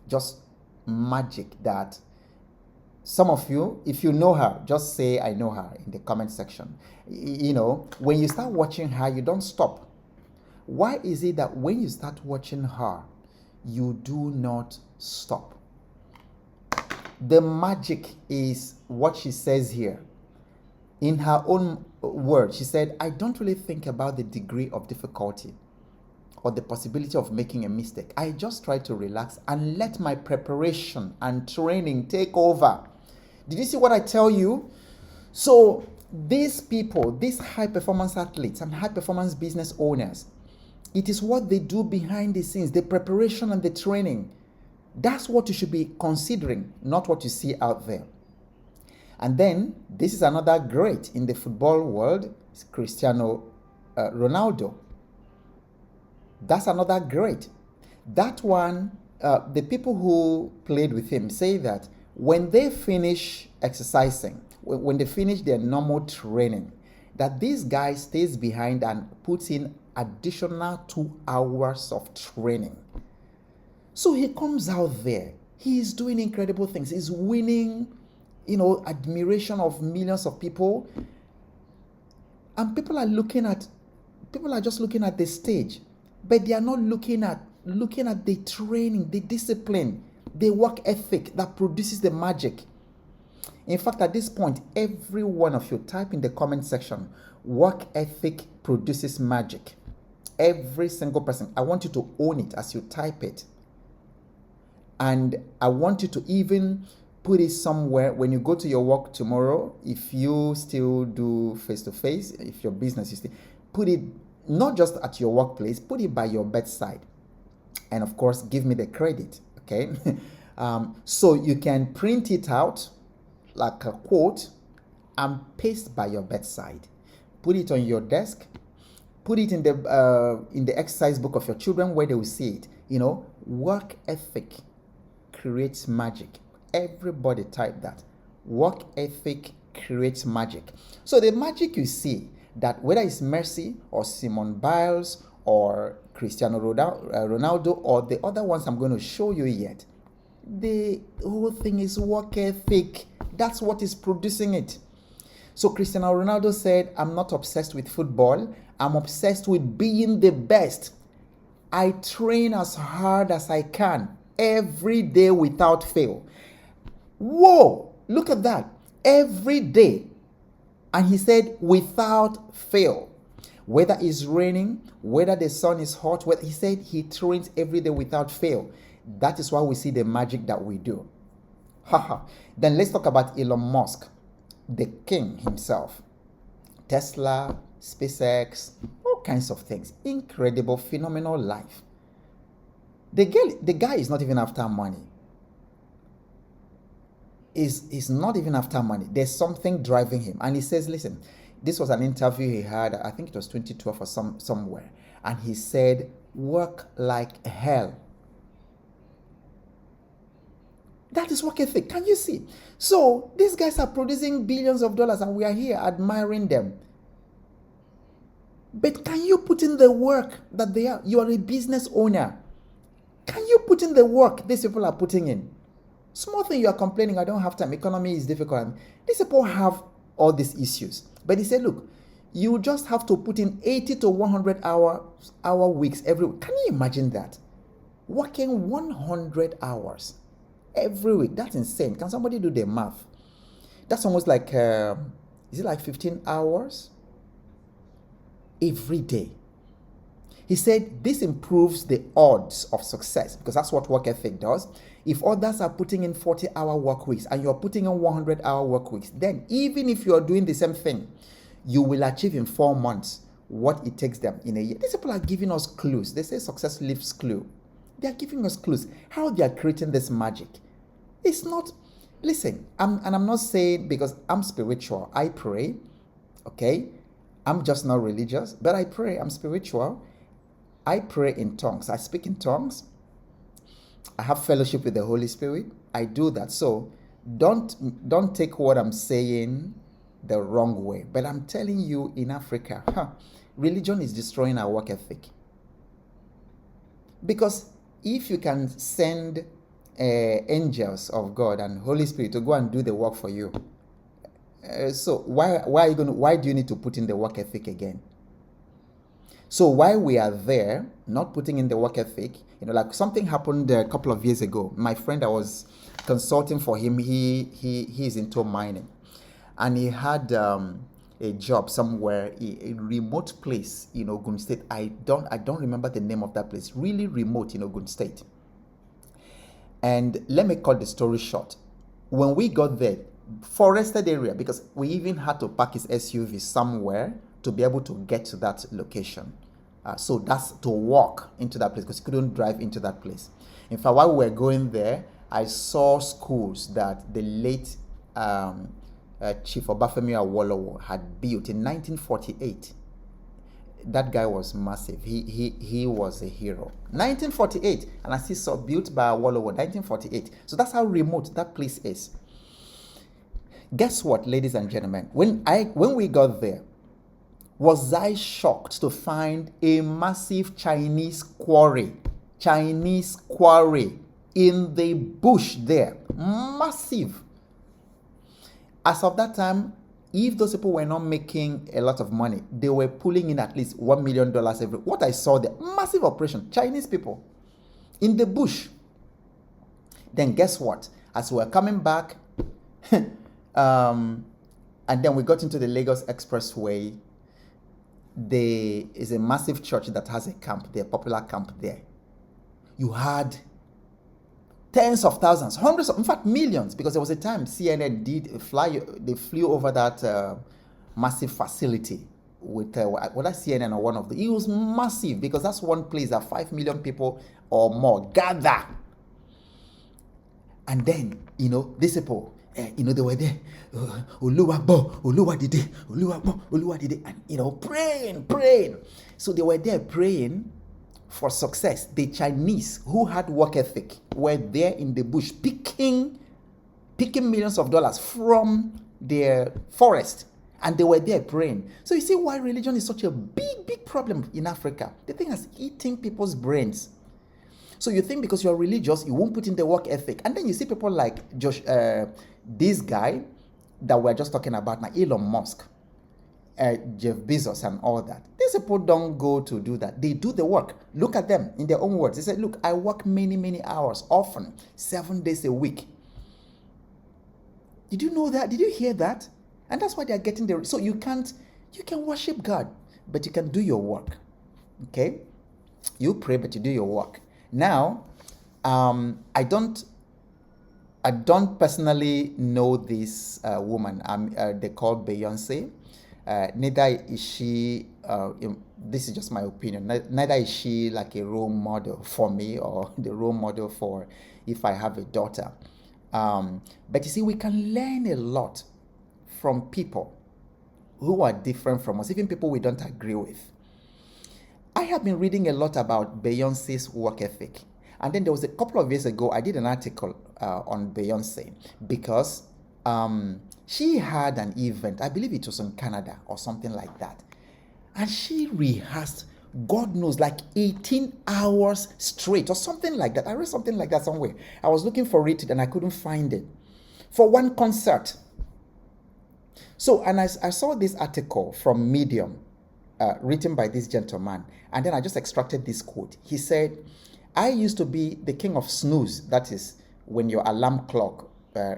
just magic that Some of you, if you know her, just say I know her in the comment section. When you start watching her, you don't stop. Why is it that when you start watching her, you do not stop? The magic is what she says here. In her own words, she said, I don't really think about the degree of difficulty or the possibility of making a mistake. I just try to relax and let my preparation and training take over. Did you see what I tell you? So these people, these high performance athletes and high performance business owners, it is what they do behind the scenes, the preparation and the training. That's what you should be considering, not what you see out there. And then this is another great in the football world, it's Cristiano Ronaldo. That's another great. That one, the people who played with him say that when they finish exercising, when they finish their normal training, that this guy stays behind and puts in additional 2 hours of training. So he comes out there, he's doing incredible things, he's winning, admiration of millions of people, and people are just looking at the stage, but they are not looking at the training, the discipline, the work ethic that produces the magic. In fact, at this point, every one of you type in the comment section, work ethic produces magic. Every single person. I want you to own it as you type it. And I want you to even put it somewhere when you go to your work tomorrow. If you still do face-to-face, if your business is still, put it not just at your workplace, put it by your bedside. And of course, give me the credit, okay? So you can print it out like a quote and paste by your bedside. Put it on your desk. Put it in the exercise book of your children where they will see it. Work ethic creates magic. Everybody type that. Work ethic creates magic. So the magic you see, that whether it's Messi or Simone Biles or Cristiano Ronaldo or the other ones I'm going to show you yet, the whole thing is work ethic. That's what is producing it. So Cristiano Ronaldo said, I'm not obsessed with football. I'm obsessed with being the best. I train as hard as I can every day without fail. Whoa, look at that. Every day. And he said, without fail. Whether it's raining, whether the sun is hot, he said he trains every day without fail. That is why we see the magic that we do. Then let's talk about Elon Musk, the king himself. Tesla, SpaceX, all kinds of things. Incredible, phenomenal life. The guy is not even after money. Is not even after money. There's something driving him. And he says, listen, this was an interview he had, I think it was 2012 or somewhere. And he said, work like hell. That is work ethic. Can you see? So these guys are producing billions of dollars and we are here admiring them. But can you put in the work that they are? You are a business owner. Can you put in the work these people are putting in? Small thing you are complaining, I don't have time, economy is difficult. These people have all these issues. But he said, look, you just have to put in 80 to 100 hour weeks every week. Can you imagine that? Working 100 hours every week. That's insane. Can somebody do the math? That's almost like, is it like 15 hours? Every day. He said this improves the odds of success because that's what work ethic does. If others are putting in 40-hour work weeks and you're putting in 100-hour work weeks, then even if you're doing the same thing, you will achieve in 4 months what it takes them in a year. These people are giving us clues. They say success leaves clue. They are giving us clues how they are creating this magic. It's not, listen, I'm not saying because I'm spiritual, I pray, okay? I'm just not religious, but I pray, I'm spiritual. I pray in tongues. I speak in tongues. I have fellowship with the Holy Spirit. I do that. So don't take what I'm saying the wrong way. But I'm telling you, in Africa, religion is destroying our work ethic. Because if you can send angels of God and Holy Spirit to go and do the work for you. So why do you need to put in the work ethic again? So while we are there, not putting in the work ethic, like something happened a couple of years ago. My friend, I was consulting for him. He's into mining, and he had a job somewhere, a remote place in Ogun State. I don't remember the name of that place. Really remote in Ogun State. And let me cut the story short. When we got there, forested area, because we even had to park his SUV somewhere to be able to get to that location. So that's to walk into that place because he couldn't drive into that place. In fact, while we were going there, I saw schools that the late Chief Obafemi Awolowo had built in 1948. That guy was massive. He was a hero. 1948, and I see saw built by Awolowo, 1948. So that's how remote that place is. Guess what, ladies and gentlemen? When we got there, was I shocked to find a massive Chinese quarry in the bush there. Massive. As of that time, if those people were not making a lot of money, they were pulling in at least $1 million every. What I saw there, massive operation, Chinese people in the bush. Then guess what? As we were coming back, and then we got into the Lagos Expressway, there is a massive church that has a camp there, popular camp there. You had tens of thousands, hundreds of, in fact, millions, because there was a time CNN they flew over that massive facility with, whether CNN or one of the, it was massive because that's one place that 5 million people or more gather. And then, these people, they were there, Oluwa did, and, praying. So they were there praying for success. The Chinese who had work ethic were there in the bush picking millions of dollars from their forest, and they were there praying. So you see why religion is such a big problem in Africa. The thing is eating people's brains. So you think because you're religious, you won't put in the work ethic, and then you see people like this guy that we're just talking about now, Elon Musk, Jeff Bezos and all that. These people don't go to do that. They do the work. Look at them in their own words. They say, look, I work many hours, often 7 days a week. Did you know that? Did you hear that? And that's why they're getting there. So you can worship God, but you can do your work. Okay? You pray, but you do your work. Now, I don't personally know this woman. They call Beyonce. Neither is she, this is just my opinion, neither is she like a role model for me or the role model for if I have a daughter. But you see, we can learn a lot from people who are different from us, even people we don't agree with. I have been reading a lot about Beyonce's work ethic. And then there was a couple of years ago, I did an article on Beyonce because she had an event, I believe it was in Canada or something like that. And she rehearsed, God knows, like 18 hours straight or something like that. I read something like that somewhere. I was looking for it and I couldn't find it. For one concert. So, and I saw this article from Medium, written by this gentleman. And then I just extracted this quote. He said, I used to be the king of snooze. That is when your alarm clock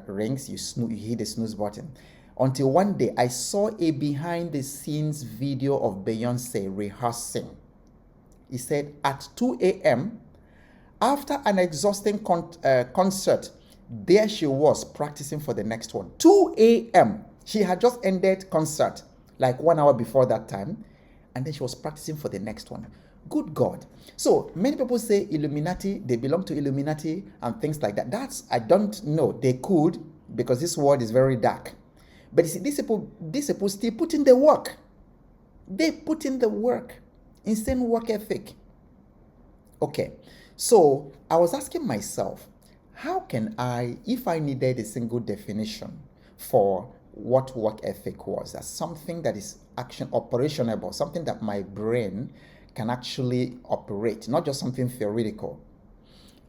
rings, you hit the snooze button. Until one day I saw a behind the scenes video of Beyonce rehearsing. He said at 2 a.m., after an exhausting concert, there she was practicing for the next one. 2 a.m. She had just ended concert like 1 hour before that time. And then she was practicing for the next one. Good God. So many people say Illuminati, they belong to Illuminati and things like that. I don't know. They could, because this world is very dark. But you see, these people still put in the work. They put in the work. Insane work ethic. Okay. So I was asking myself, how can I, if I needed a single definition for what work ethic was, as something that is action operationable, something that my brain can actually operate, not just something theoretical.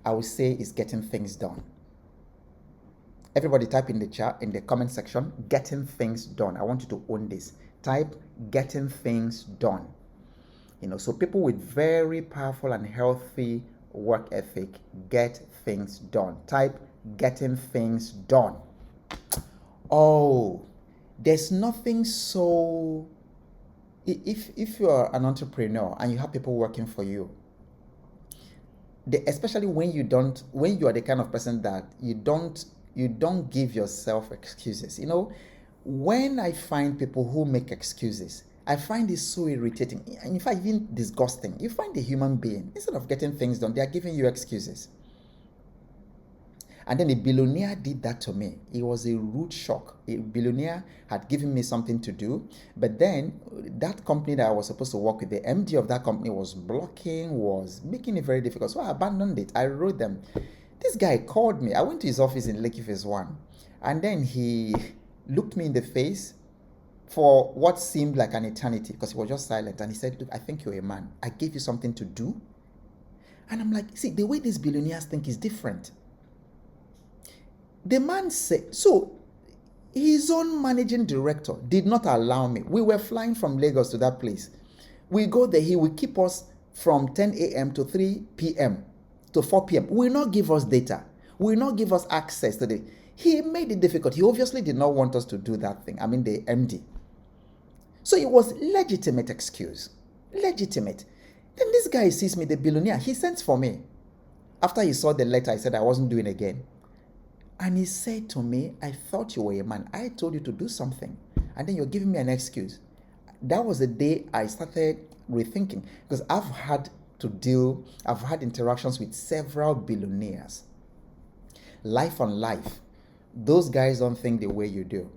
I would say is getting things done. Everybody type in the chat, in the comment section, getting things done. I want you to own this. Type getting things done. So people with very powerful and healthy work ethic get things done. Type getting things done. Oh, there's nothing so, if you are an entrepreneur and you have people working for you, especially when you are the kind of person that you don't give yourself excuses. When I find people who make excuses, I find it so irritating, and in fact even disgusting. You find a human being, instead of getting things done, they are giving you excuses. And then a billionaire did that to me. It was a rude shock. A billionaire had given me something to do, but then that company that I was supposed to work with, the MD of that company was making it very difficult. So I abandoned it. I wrote them. This guy called me. I went to his office in Lekki Phase 1, and then he looked me in the face for what seemed like an eternity, because he was just silent, and he said, "Look, I think you're a man. I gave you something to do." And I'm like, see, the way these billionaires think is different. The man said, so his own managing director did not allow me. We were flying from Lagos to that place. We go there, he will keep us from 10 a.m. to 3 p.m. to 4 p.m. Will not give us data. Will not give us access to He made it difficult. He obviously did not want us to do that thing. I mean, the MD. So it was legitimate excuse. Legitimate. Then this guy sees me, the billionaire. He sends for me. After he saw the letter, I said I wasn't doing again. And he said to me, "I thought you were a man. I told you to do something. And then you're giving me an excuse." That was the day I started rethinking, because I've had interactions with several billionaires. Life on life. Those guys don't think the way you do.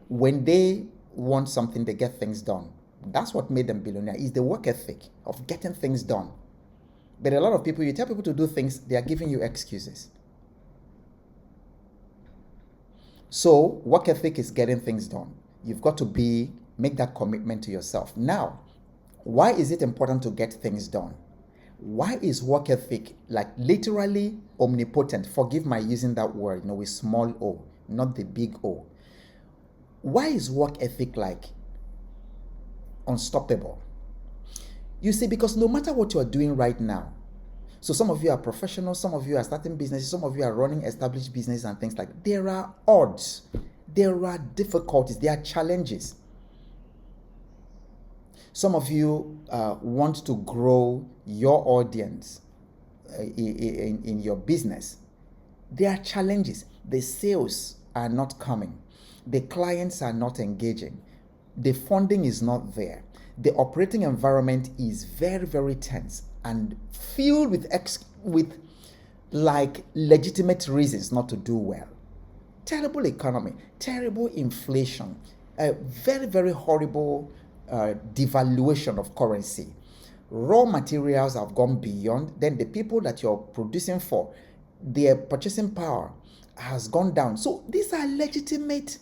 When they want something, they get things done. That's what made them billionaire, is the work ethic of getting things done. But a lot of people, you tell people to do things, they are giving you excuses. So work ethic is getting things done. You've got to make that commitment to yourself. Now, why is it important to get things done? Why is work ethic like literally omnipotent? Forgive my using that word, with small o, not the big O. Why is work ethic like unstoppable? You see, because no matter what you are doing right now, so some of you are professionals, some of you are starting businesses, some of you are running established businesses and things like that. There are odds, there are difficulties, there are challenges. Some of you want to grow your audience in your business. There are challenges. The sales are not coming. The clients are not engaging. The funding is not there. The operating environment is very, very tense and filled with like legitimate reasons not to do well. Terrible economy, terrible inflation, a very, very horrible devaluation of currency. Raw materials have gone beyond. Then the people that you're producing for, their purchasing power has gone down. So these are legitimate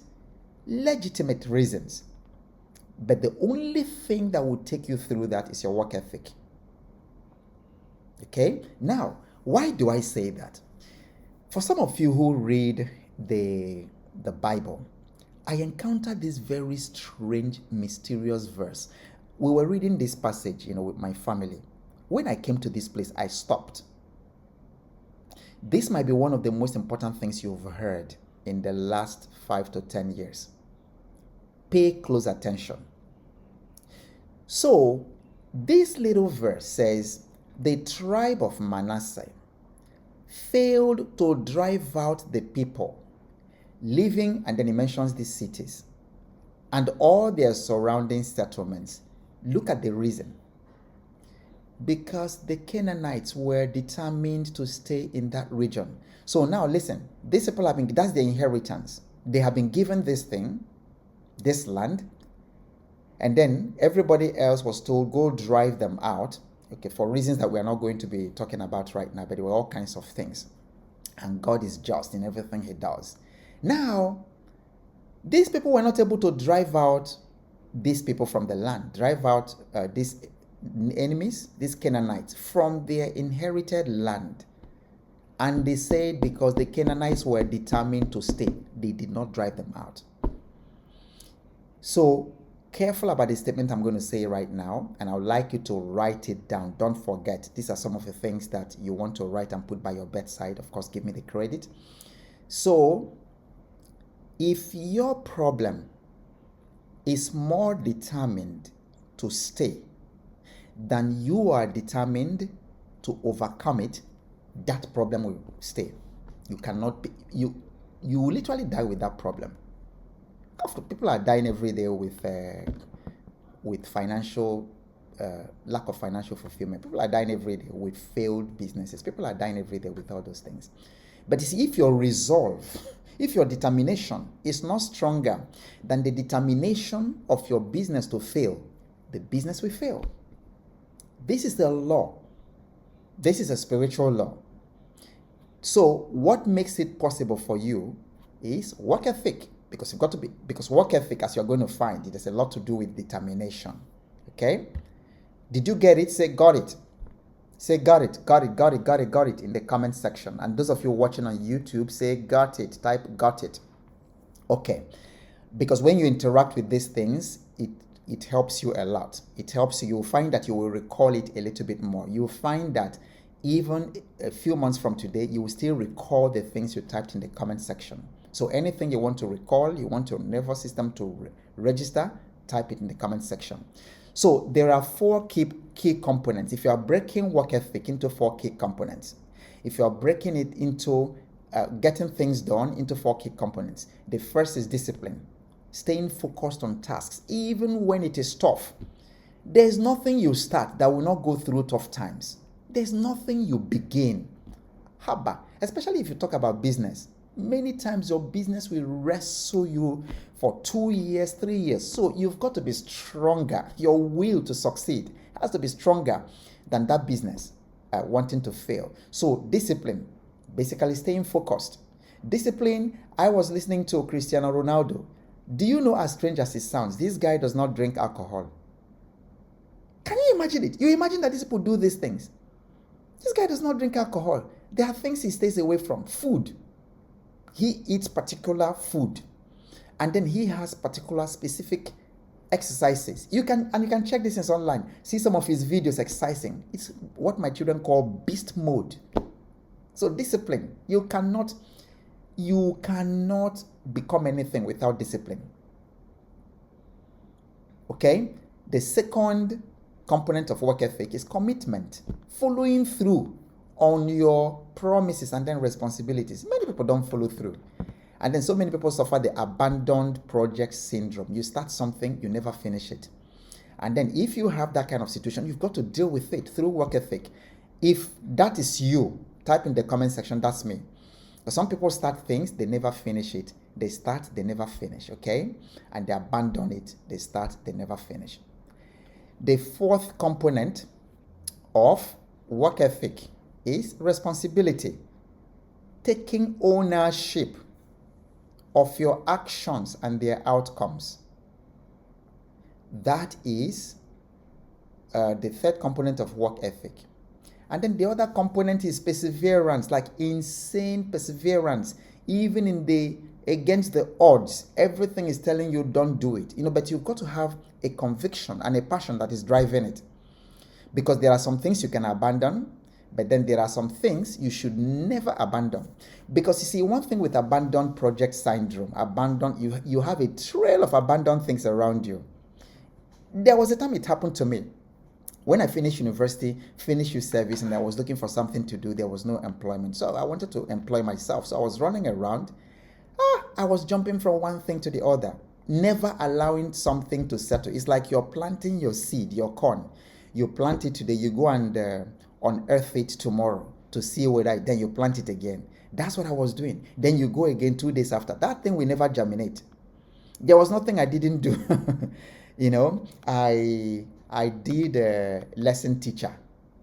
reasons. But the only thing that will take you through that is your work ethic. Okay? Now, why do I say that? For some of you who read the Bible, I encountered this very strange, mysterious verse. We were reading this passage, with my family. When I came to this place, I stopped. This might be one of the most important things you've heard in the last 5 to 10 years. Pay close attention. So, this little verse says, the tribe of Manasseh failed to drive out the people living, and then he mentions these cities and all their surrounding settlements. Look at the reason. Because the Canaanites were determined to stay in that region. So now listen, these people that's their inheritance. They have been given this thing, this land, and then everybody else was told, go drive them out. Okay, for reasons that we are not going to be talking about right now, but there were all kinds of things. And God is just in everything he does. Now, these people were not able to drive out these people from the land, drive out these enemies, these Canaanites, from their inherited land. And they said because the Canaanites were determined to stay, they did not drive them out. So careful about the statement I'm going to say right now, and I would like you to write it down. Don't forget, these are some of the things that you want to write and put by your bedside. Of course, give me the credit. So if your problem is more determined to stay than you are determined to overcome it, that problem will stay. You cannot be, you will literally die with that problem. People are dying every day with financial lack of financial fulfillment. People are dying every day with failed businesses. People are dying every day with all those things. But you see, if your resolve, if your determination is not stronger than the determination of your business to fail, the business will fail. This is the law. This is a spiritual law. So what makes it possible for you is work ethic, because work ethic, as you're going to find, it has a lot to do with determination. Okay? Did you get it? Say got it. Say got it in the comment section. And those of you watching on YouTube, say got it. Type got it. Okay. Because when you interact with these things, it helps you a lot. It helps you. You'll find that you will recall it a little bit more. You'll find that even a few months from today, you will still recall the things you typed in the comment section. So anything you want to recall, you want your nervous system to register, type it in the comment section. So there are 4 key components. If you are breaking work ethic into 4 key components, if you are breaking it into getting things done into 4 key components, the first is discipline. Staying focused on tasks, even when it is tough. There's nothing you start that will not go through tough times. There's nothing you begin. Haba, especially if you talk about business. Many times your business will wrestle you for 2 years, 3 years. So you've got to be stronger. Your will to succeed has to be stronger than that business wanting to fail. So discipline, basically staying focused. Discipline, I was listening to Cristiano Ronaldo. Do you know, as strange as it sounds, this guy does not drink alcohol? Can you imagine it? You imagine that these people do these things. This guy does not drink alcohol. There are things he stays away from. Food. He eats particular food. And then he has particular specific exercises. You can check this online. See some of his videos exercising. It's what my children call beast mode. So discipline. You cannot become anything without discipline. Okay? The second component of work ethic is commitment. Following through on your promises and then responsibilities. Many people don't follow through. And then so many people suffer the abandoned project syndrome. You start something, you never finish it. And then if you have that kind of situation, you've got to deal with it through work ethic. If that is you, type in the comment section, that's me. But some people start things, they never finish it. They start, they never finish, okay? And they abandon it. They start, they never finish. The fourth component of work ethic is responsibility. Taking ownership of your actions and their outcomes. That is the third component of work ethic. And then the other component is perseverance, like insane perseverance, even against the odds. Everything is telling you don't do it, but you've got to have a conviction and a passion that is driving it. Because there are some things you can abandon, but then there are some things you should never abandon. Because you see, one thing with abandoned project syndrome, you have a trail of abandoned things around you. There was a time it happened to me. When I finished university, finished youth service, and I was looking for something to do, there was no employment. So I wanted to employ myself. So I was running around. I was jumping from one thing to the other, never allowing something to settle. It's like you're planting your seed, your corn. You plant it today, you go and unearth it tomorrow to see whether, then you plant it again. That's what I was doing. Then you go again 2 days after. That thing will never germinate. There was nothing I didn't do. I did a lesson teacher.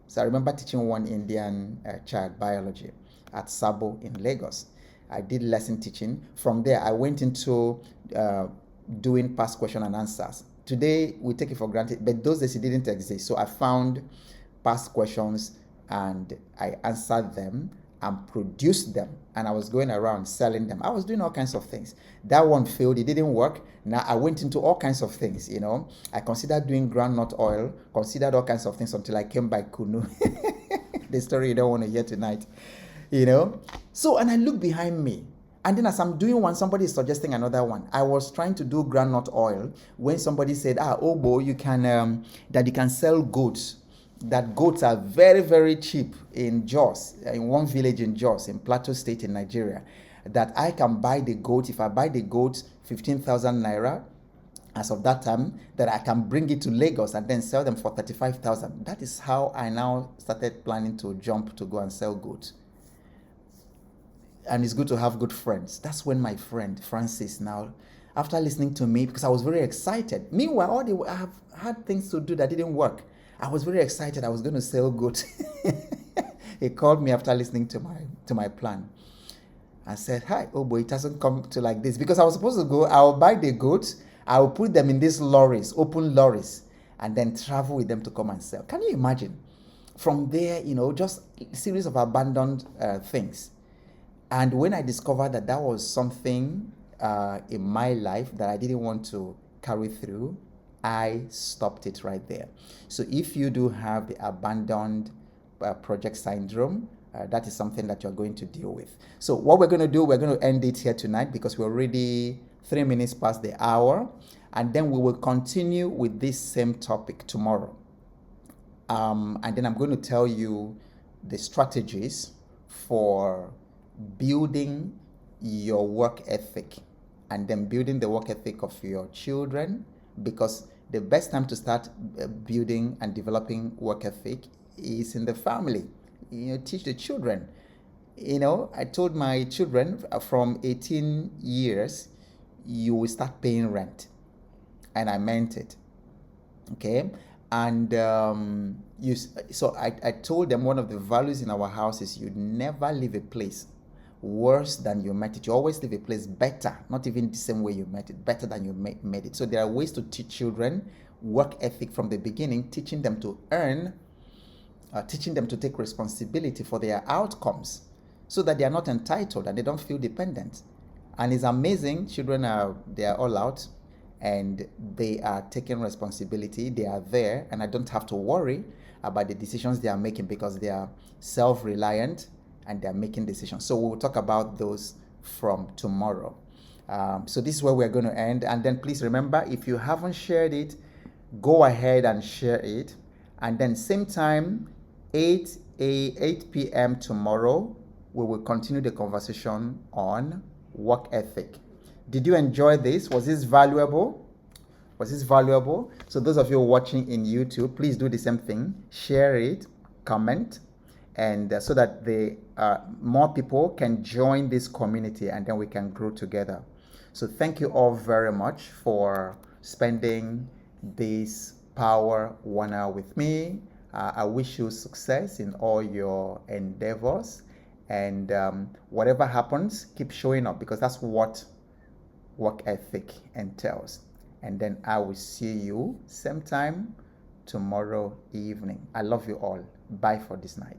So I remember teaching one Indian child biology at Sabo in Lagos. I did lesson teaching. From there, I went into doing past question and answers. Today, we take it for granted, but those days it didn't exist. So I found past questions and I answered them. and produce them, and I was going around selling them. I was doing all kinds of things. That one failed, it didn't work. Now I went into all kinds of things, I considered doing groundnut oil, considered all kinds of things until I came by Kunu. The story you don't want to hear tonight, So, and I look behind me, and then as I'm doing one, somebody is suggesting another one. I was trying to do groundnut oil when somebody said, Ogbo, you can sell goats. That goats are very, very cheap in Jos, in one village in Jos, in Plateau State in Nigeria. That I can buy the goat, if I buy the goat 15,000 naira, as of that time, that I can bring it to Lagos and then sell them for 35,000. That is how I now started planning to jump to go and sell goats. And it's good to have good friends. That's when my friend Francis now, after listening to me, because I was very excited. Meanwhile, I have had things to do that didn't work. I was very excited. I was going to sell goats. He called me after listening to my plan. I said, "Hi, Ogbo, it hasn't come to like this." Because I was supposed to go, I'll buy the goats, I'll put them in these lorries, open lorries, and then travel with them to come and sell. Can you imagine? From there, just a series of abandoned things. And when I discovered that that was something in my life that I didn't want to carry through, I stopped it right there. So if you do have the abandoned project syndrome, that is something that you're going to deal with. So what we're going to do, we're going to end it here tonight because we're already 3 minutes past the hour. And then we will continue with this same topic tomorrow. And then I'm going to tell you the strategies for building your work ethic and then building the work ethic of your children, because the best time to start building and developing work ethic is in the family. Teach the children. I told my children from 18 years, you will start paying rent. And I meant it. Okay. And so I told them one of the values in our house is you never leave a place worse than you met it. You always leave a place better, not even the same way you met it, better than you made it. So there are ways to teach children work ethic from the beginning, teaching them to earn, teaching them to take responsibility for their outcomes so that they are not entitled and they don't feel dependent. And it's amazing. Children they are all out and they are taking responsibility. They are there, and I don't have to worry about the decisions they are making because they are self-reliant and they're making decisions. So we'll talk about those from tomorrow. So this is where we're going to end. And then please remember, if you haven't shared it, go ahead and share it. And then same time, 8 p.m. tomorrow, we will continue the conversation on work ethic. Did you enjoy this? Was this valuable? So those of you watching in YouTube, please do the same thing. Share it, comment, and so that more people can join this community and then we can grow together. So thank you all very much for spending this power 1 hour with me. I wish you success in all your endeavors, and whatever happens, keep showing up, because that's what work ethic entails. And then I will see you same time tomorrow evening. I love you all. Bye for this night.